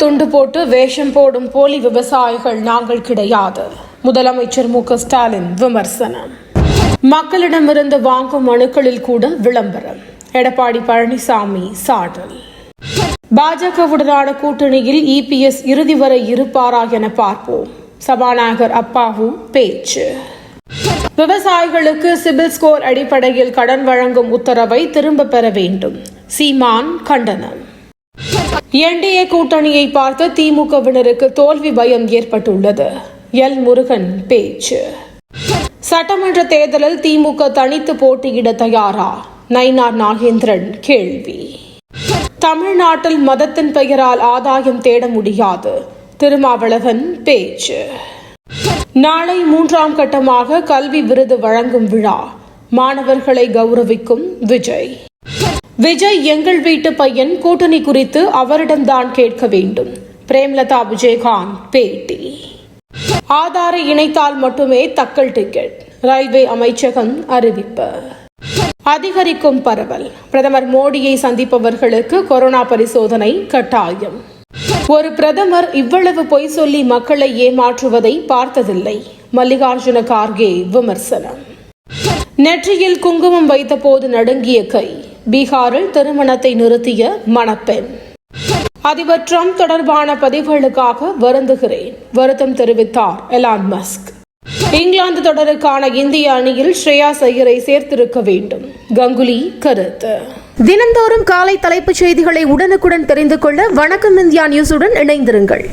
துண்டு போட்டு வேஷம் போடும் போலி விவசாயிகள் நாங்கள் கிடையாது. முதலமைச்சர் மு.க.ஸ்டாலின் விமர்சனம். மக்களிடமிருந்து வாங்கும் மனுக்களில் கூட விளம்பரம். எடப்பாடி பழனிசாமி சாடல். பாஜகவுடனான கூட்டணியில் இபிஎஸ் இறுதி வரை இருப்பாரா என பார்ப்போம். சபாநாயகர் அப்பாவு பேச்சு. விவசாயிகளுக்கு சிபில் ஸ்கோர் அடிப்படையில் கடன் வழங்கும் உத்தரவை திரும்ப பெற வேண்டும். சீமான் கண்டனம். என்டிஏ கூட்டணியை பார்த்து திமுகவினருக்கு தோல்வி பயம் ஏற்பட்டுள்ளது. எல் முருகன் பேச்சு. சட்டமன்ற தேர்தலில் திமுக தனித்து போட்டியிட தயாரா? நயினார் நாகேந்திரன் கேள்வி. தமிழ்நாட்டில் மதத்தின் பெயரால் ஆதாயம் தேட முடியாது. திருமாவளவன் பேச்சு. நாளை 3ஆம் கட்டமாக கல்வி விருது வழங்கும் விழா. மாணவர்களை கௌரவிக்கும் விஜய். விஜய் எங்கள் வீட்டு பையன், கூட்டணி குறித்து அவரிடம்தான் கேட்க வேண்டும். பிரேமலதா விஜயகாந்த் பேட்டி. ஆதாரை இணைத்தால் மட்டுமே தக்கல் டிக்கெட். ரயில்வே அமைச்சகம் அறிவிப்பு. அதிகரிக்கும் பரவல். பிரதமர் மோடியை சந்திப்பவர்களுக்கு கொரோனா பரிசோதனை கட்டாயம். ஒரு பிரதமர் இவ்வளவு பொய் சொல்லி மக்களை ஏமாற்றுவதை பார்த்ததில்லை. மல்லிகார்ஜுன கார்கே விமர்சனம். நெற்றியில் குங்குமம் வைத்த போது நடுங்கிய கை. பீகாரில் திருமணத்தை நிறுத்திய மணப்பெண். அதிபர் டிரம்ப் தொடர்பான பதிவுகளுக்காக வருந்துகிறேன், வருத்தம் தெரிவித்தார் எலான் மஸ்க். இங்கிலாந்து தொடருக்கான இந்திய அணியில் ஸ்ரேயாஸ் ஐயரை சேர்த்திருக்க வேண்டும். கங்குலி கருத்து. தினந்தோறும் காலை தலைப்புச் செய்திகளை உடனுக்குடன் தெரிந்து கொள்ள வணக்கம் இந்தியா நியூஸுடன் இணைந்திருங்கள்.